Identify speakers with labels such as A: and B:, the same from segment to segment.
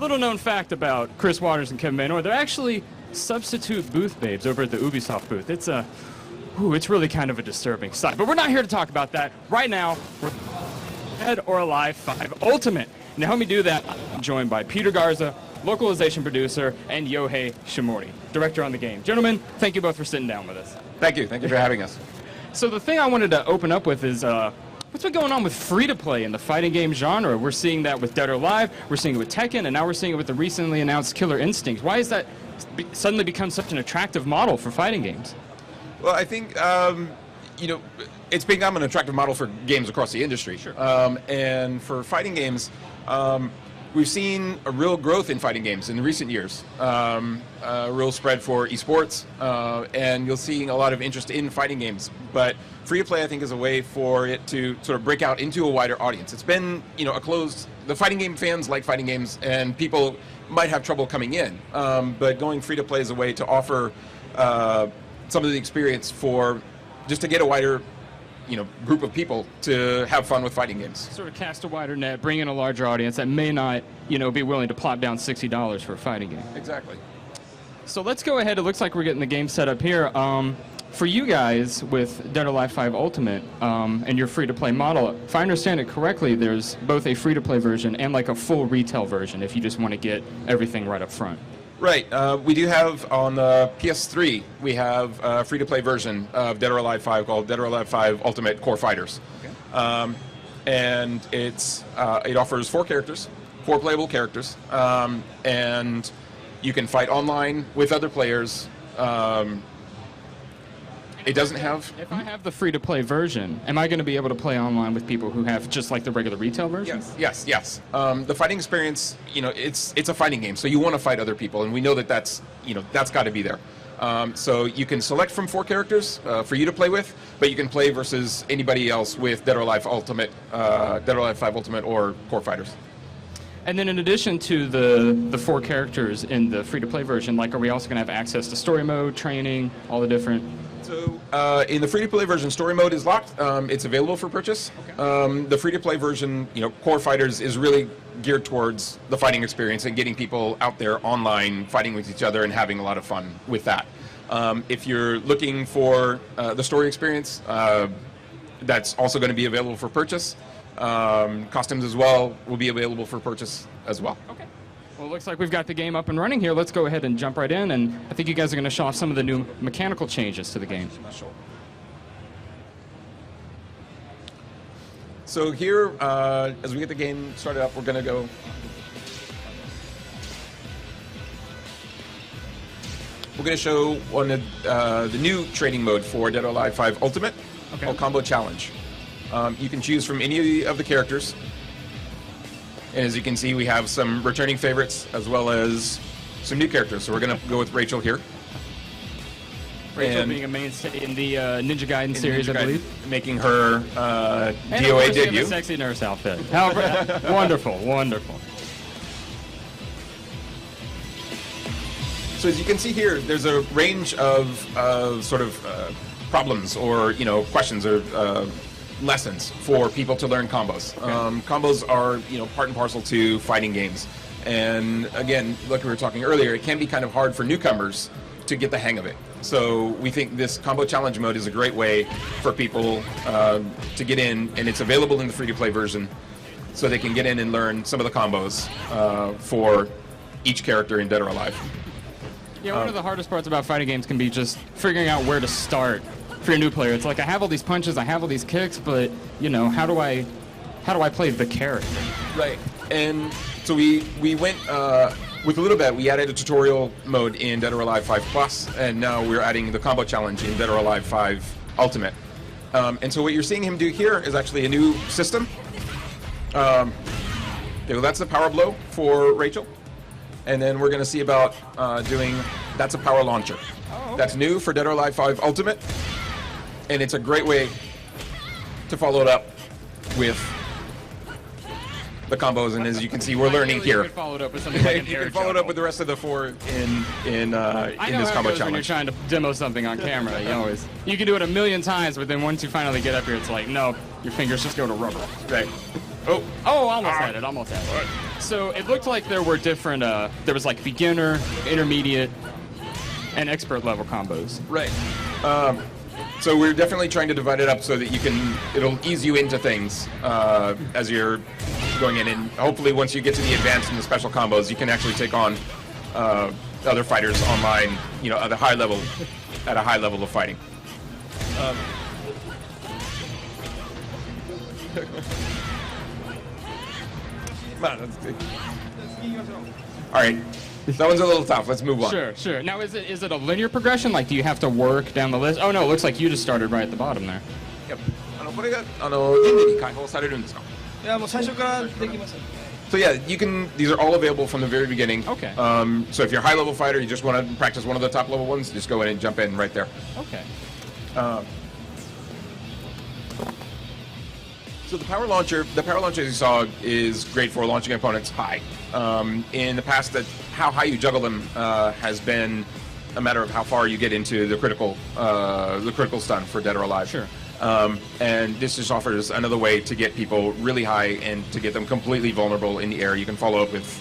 A: Little known fact about Chris Waters and Kevin Maynor, they're actually substitute booth babes over at the Ubisoft booth. It's really kind of a disturbing sight. But we're not here to talk about that. Right now, we're Dead or Alive 5 Ultimate. And to help me do that, I'm joined by Peter Garza, localization producer, and Yohei Shimori, director on the game. Gentlemen, thank you both for sitting down with us.
B: Thank you. Thank you for having us.
A: So the thing I wanted to open up with is what's been going on with free-to-play in the fighting game genre? We're seeing that with Dead or Alive, we're seeing it with Tekken, and now we're seeing it with the recently announced Killer Instinct. Why has that suddenly become such an attractive model for fighting games?
B: Well, I think, it's become an attractive model for games across the industry.
A: Sure.
B: And for fighting games, we've seen a real growth in fighting games in recent years. A real spread for esports, and you're seeing a lot of interest in fighting games. But free-to-play, I think, is a way for it to sort of break out into a wider audience. It's been, the fighting game fans like fighting games, and people might have trouble coming in. But going free-to-play is a way to offer some of the experience just to get a wider group of people to have fun with fighting games.
A: Sort of cast a wider net, bring in a larger audience that may not, be willing to plop down $60 for a fighting game.
B: Exactly.
A: So let's go ahead. It looks like we're getting the game set up here. For you guys with Dead or Alive 5 Ultimate and your free-to-play model, if I understand it correctly, there's both a free-to-play version and like a full retail version if you just want to get everything right up front.
B: Right. We do have on the PS3, we have a free-to-play version of Dead or Alive 5 called Dead or Alive 5 Ultimate Core Fighters. Okay. And it offers 4 playable characters, and you can fight online with other players. It doesn't have...
A: If I have the free-to-play version, am I going to be able to play online with people who have just like the regular retail version?
B: Yes. The fighting experience, it's a fighting game, so you want to fight other people, and we know that's got to be there. So you can select from 4 characters for you to play with, but you can play versus anybody else with Dead or Alive Ultimate, Dead or Alive 5 Ultimate, or Core Fighters.
A: And then in addition to the 4 characters in the free-to-play version, are we also going to have access to story mode, training, all the different...
B: So in the free-to-play version, story mode is locked. It's available for purchase. Okay. The free-to-play version, Core Fighters, is really geared towards the fighting experience and getting people out there online fighting with each other and having a lot of fun with that. If you're looking for the story experience, that's also going to be available for purchase. Costumes as well will be available for purchase as well.
A: Okay. Well, it looks like we've got the game up and running here. Let's go ahead and jump right in, and I think you guys are going to show off some of the new mechanical changes to the game.
B: So here, as we get the game started up, we're going to show one of the new training mode for Dead or Alive 5 Ultimate, called Combo Challenge. You can choose from any of the characters. And as you can see, we have some returning favorites as well as some new characters. So we're going to go with Rachel here.
A: Rachel being a mainstay in the Ninja Gaiden series, I believe.
B: Making her
A: and
B: DOA debut.
A: And a sexy nurse outfit. Wonderful, wonderful.
B: So as you can see here, there's a range of sort of problems or questions or lessons for people to learn combos. Okay. Combos are part and parcel to fighting games, and again, like we were talking earlier, it can be kind of hard for newcomers to get the hang of it. So we think this combo challenge mode is a great way for people to get in, and it's available in the free-to-play version, so they can get in and learn some of the combos for each character in Dead or Alive.
A: Yeah, one of the hardest parts about fighting games can be just figuring out where to start for your new player. It's like, I have all these punches, I have all these kicks, but how do I play the character?
B: Right. And so we went with a little bit. We added a tutorial mode in Dead or Alive 5 Plus, and now we're adding the combo challenge in Dead or Alive 5 Ultimate. And so what you're seeing him do here is actually a new system. Okay, well, that's the power blow for Rachel, and then we're going to see about doing that's a power launcher. Oh, okay. That's new for Dead or Alive 5 Ultimate. And it's a great way to follow it up with the combos, and as you can see, we're learning
A: You
B: here.
A: could follow it up with something like an
B: You
A: air
B: can follow it up
A: juggle.
B: with the rest of the 4 in
A: I know
B: this
A: how it
B: combo
A: goes when you're
B: challenge.
A: trying to demo something on camera. You can do it a million times, but then once you finally get up here, it's like, no, your fingers just go to rubber.
B: Right.
A: Oh, almost had it, almost had it. So it looked like there were different, there was like beginner, intermediate, and expert level combos.
B: Right. So we're definitely trying to divide it up so that it'll ease you into things as you're going in, and hopefully once you get to the advanced and the special combos, you can actually take on other fighters online, at a high level of fighting. All right, that one's a little tough. Let's move on.
A: Sure. Now, is it a linear progression? Like, do you have to work down the list? Oh no, it looks like you just started right at the bottom there.
B: Yep. これが現地に開放されるんですか?
C: いやもう最初からできます。
B: So yeah, these are all available from the very beginning.
A: Okay.
B: So if you're a high level fighter, you just want to practice one of the top level ones, just go in and jump in right there.
A: Okay.
B: So the power launcher, as you saw, is great for launching opponents high. In the past, how high you juggle them has been a matter of how far you get into the critical stun for Dead or Alive.
A: Sure.
B: And this just offers another way to get people really high and to get them completely vulnerable in the air. You can follow up with,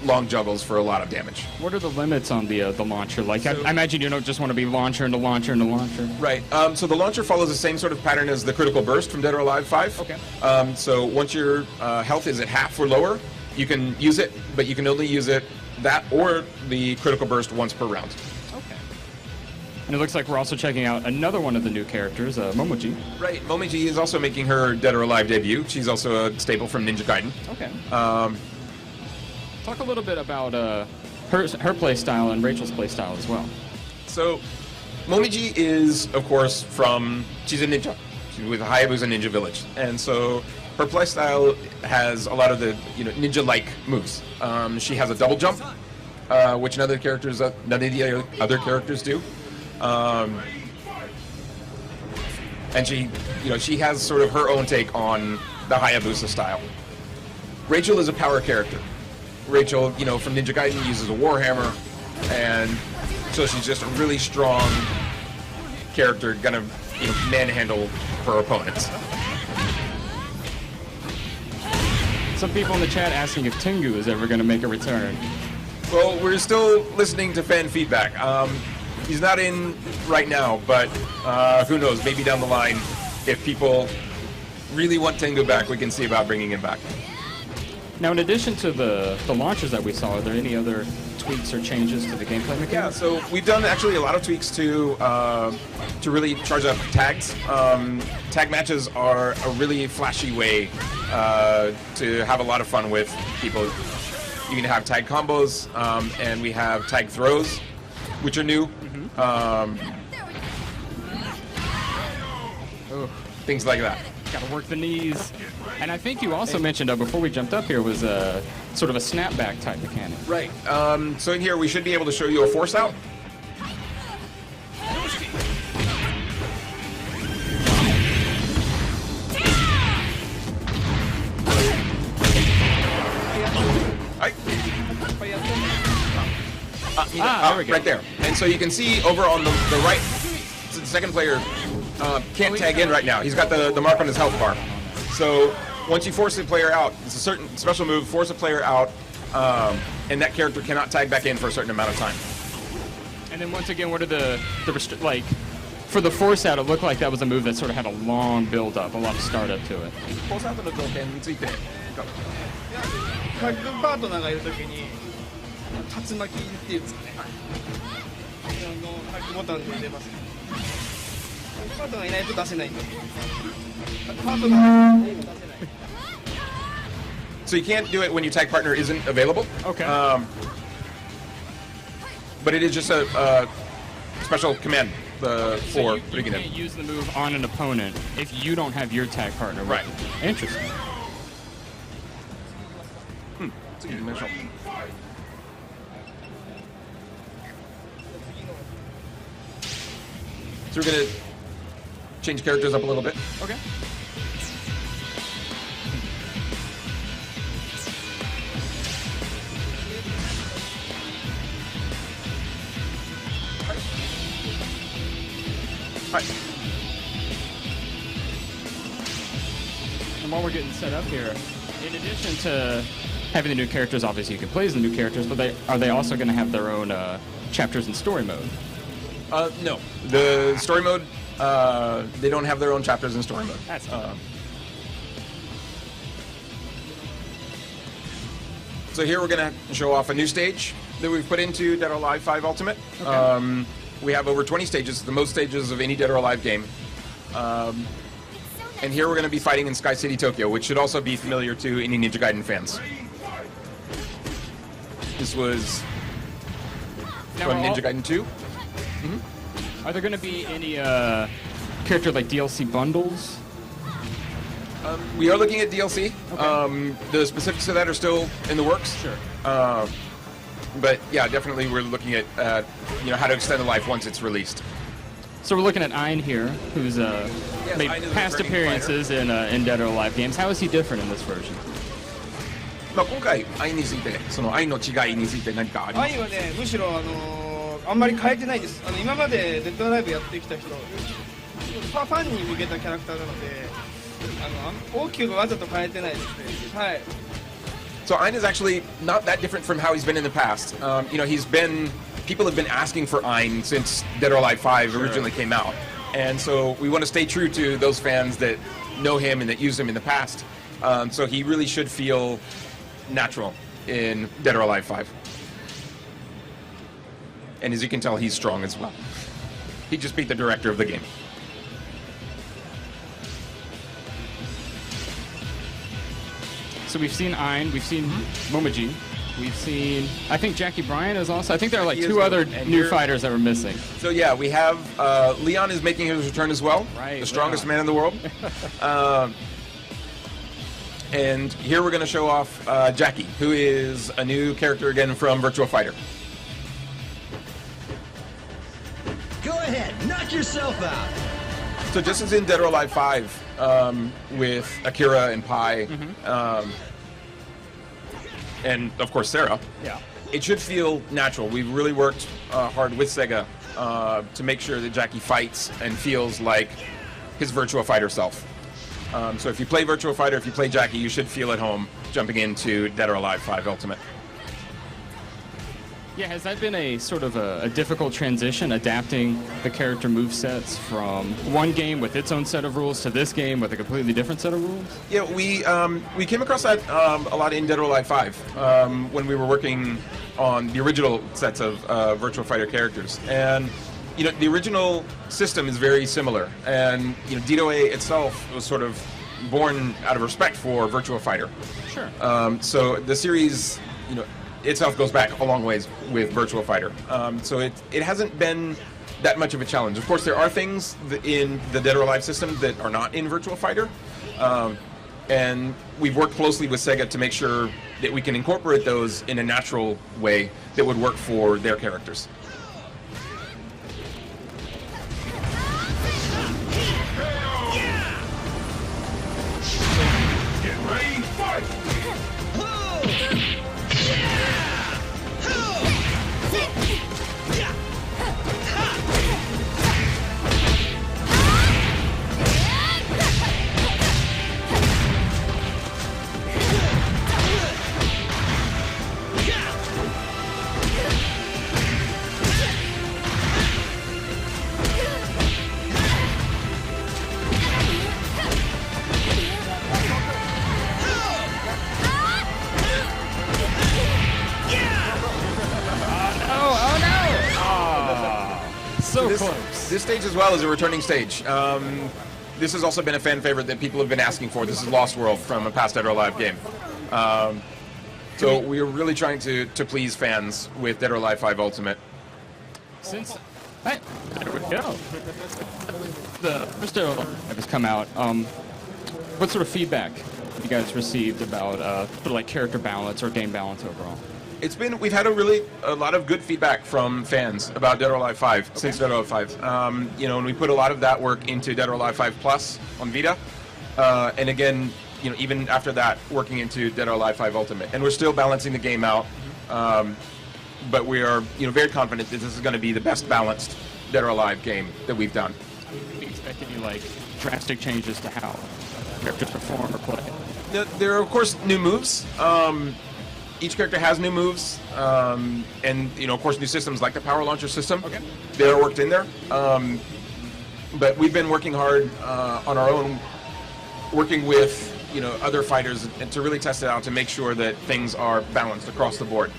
B: long juggles for a lot of damage.
A: What are the limits on the launcher? Like, I imagine you don't just want to be launcher into launcher into launcher.
B: Right. So the launcher follows the same sort of pattern as the critical burst from Dead or Alive 5.
A: Okay.
B: So once your health is at half or lower, you can use it, but you can only use it that or the critical burst once per round.
A: Okay. And it looks like we're also checking out another one of the new characters, Momoji.
B: Right. Momiji is also making her Dead or Alive debut. She's also a staple from Ninja Gaiden.
A: Okay. Talk a little bit about her play style and Rachel's play style as well.
B: So, Momiji is, of course, she's a ninja. She's with Hayabusa Ninja Village. And so her playstyle has a lot of the ninja-like moves. She has a double jump, which none of the other characters do. And she has sort of her own take on the Hayabusa style. Rachel is a power character. Rachel, from Ninja Gaiden, uses a warhammer, and so she's just a really strong character, gonna manhandle her opponents.
A: Some people in the chat asking if Tengu is ever going to make a return.
B: Well, we're still listening to fan feedback. He's not in right now, but who knows? Maybe down the line, if people really want Tengu back, we can see about bringing him back.
A: Now, in addition to the launches that we saw, are there any other tweaks or changes to the gameplay mechanics?
B: Yeah, so we've done actually a lot of tweaks to really charge up tags. Tag matches are a really flashy way to have a lot of fun with people. You can have tag combos, and we have tag throws, which are new. Things like that.
A: Got to work the knees. And I think you also mentioned, before we jumped up here, was sort of a snapback type mechanic.
B: Right. So in here, we should be able to show you a force out.
A: There we go.
B: Right there. And so you can see over on the right, so the second player can't tag in right now. He's got the mark on his health bar. So once you force a player out, it's a certain special move, force a player out, and that character cannot tag back in for a certain amount of time.
A: And then once again, what are like, for the force out, it looked like that was a move that sort of had a long build up, a lot of startup to it.
B: フォースアウトの条件について
C: タッグパートナーがいるときに竜巻っていうんですかね。タッグボタンで出ます。パートナーいないと出せないんで。パートナーいないと出せない。
B: So you can't do it when your tag partner isn't available.
A: Okay.
B: But it is just a special command
A: So
B: for
A: you
B: bringing
A: can't
B: in.
A: use the move on an opponent if you don't have your tag partner.
B: Right.
A: Interesting.
B: So we're gonna change characters up a little bit.
A: Okay.
B: Hi.
A: And while we're getting set up here, in addition to having the new characters, obviously you can play as the new characters, but are they also going to have their own chapters and story mode?
B: No. The story mode, they don't have their own chapters in story mode.
A: That's
B: So here we're going to show off a new stage that we've put into Dead or Alive 5 Ultimate.
A: Okay.
B: We have over 20 stages, the most stages of any Dead or Alive game. And here we're going to be fighting in Sky City, Tokyo, which should also be familiar to any Ninja Gaiden fans. This was
A: Now,
B: from Ninja Gaiden 2.
A: Are there going to be any character like DLC bundles?
B: We are looking at DLC.
A: Okay.
B: The specifics of that are still in the works.
A: Sure.
B: But yeah, definitely we're looking at how to extend the life once it's released.
A: So we're looking at Ein here, who's made
B: Ein is a
A: past
B: returning
A: appearances in Dead or Alive games. How is he different in this version?
B: まあ今回愛についてその愛の違いについて何かありますか？
C: 愛はね、むしろあんまり変えてないです。今までデッドアライブやってきた人、ファンに向けたキャラクターなので、大きくわざと変えてないですね。はい。
B: So Ein is actually not that different from how he's been in the past. People have been asking for Ein since Dead or Alive 5 originally came out. And so we want to stay true to those fans that know him and that used him in the past. So he really should feel natural in Dead or Alive 5. And as you can tell, he's strong as well. He just beat the director of the game.
A: So we've seen Ein, we've seen Momiji, we've seen, I think Jackie Bryan is also, I think there are like two other new fighters that were missing.
B: So yeah, we have, Leon is making his return as well.
A: Right,
B: the strongest
A: Leon.
B: man in the world. And here we're going to show off Jackie, who is a new character again from Virtua Fighter.
D: Go ahead, knock yourself out.
B: So just as in Dead or Alive 5 with Akira and Pai, and of course Sarah,
A: Yeah.
B: it should feel natural. We've really worked hard with Sega to make sure that Jackie fights and feels like his Virtua Fighter self. So if you play Virtua Fighter, if you play Jackie, you should feel at home jumping into Dead or Alive 5 Ultimate.
A: Yeah, has that been a sort of a difficult transition, adapting the character movesets from one game with its own set of rules to this game with a completely different set of rules?
B: Yeah, we came across that a lot in Dead or Alive 5 when we were working on the original sets of Virtua Fighter characters. And the original system is very similar, and DOA itself was sort of born out of respect for Virtua Fighter.
A: Sure.
B: So the series, itself goes back a long ways with Virtua Fighter. So it hasn't been that much of a challenge. Of course, there are things in the Dead or Alive system that are not in Virtua Fighter, and we've worked closely with Sega to make sure that we can incorporate those in a natural way that would work for their characters.
D: Get ready, fight!
A: So close.
B: This stage as well is a returning stage. This has also been a fan favorite that people have been asking for. This is Lost World from a past Dead or Alive game. So we are really trying to please fans with Dead or Alive 5 Ultimate.
A: Since there we go. The first Dead or Alive has come out. What sort of feedback have you guys received about sort of like character balance or game balance overall?
B: We've had a lot of good feedback from fans about Dead or Alive 5 since Dead or Alive 5. And we put a lot of that work into Dead or Alive 5 Plus on Vita, and again, even after that, working into Dead or Alive 5 Ultimate. And we're still balancing the game out, but we are very confident that this is going to be the best balanced Dead or Alive game that we've done.
A: expect any like drastic changes to how characters perform or play?
B: There are, of course, new moves. Each character has new moves, and of course, new systems like the power launcher system.
A: Okay.
B: They are worked in there. But we've been working hard on our own, working with other fighters, and to really test it out to make sure that things are balanced across the board.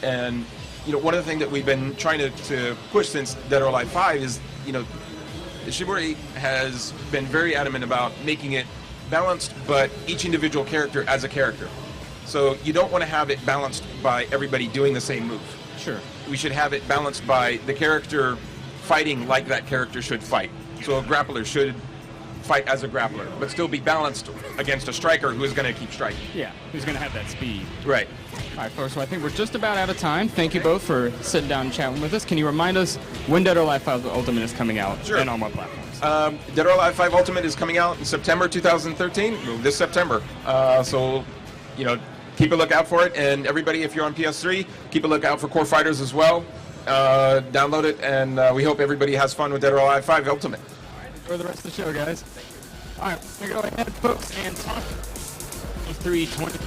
B: And one of the things that we've been trying to push since Dead or Alive 5 is Shibori has been very adamant about making it balanced, but each individual character as a character. So you don't want to have it balanced by everybody doing the same move.
A: Sure.
B: We should have it balanced by the character fighting like that character should fight. So a grappler should fight as a grappler, but still be balanced against a striker who is going to keep striking.
A: Yeah, who's going to have that speed.
B: Right.
A: All right, folks, so I think we're just about out of time. Thank you both for sitting down and chatting with us. Can you remind us when Dead or Alive 5 Ultimate is coming out
B: Sure.
A: and on what platforms?
B: Dead or Alive 5 Ultimate is coming out in September 2013, this September. So, keep a lookout for it. And everybody, if you're on PS3, keep a lookout for Core Fighters as well. Download it, and we hope everybody has fun with Dead or Alive 5 Ultimate.
A: All right, enjoy the rest of the show, guys. All right, we're going to go ahead, folks, and talk 320.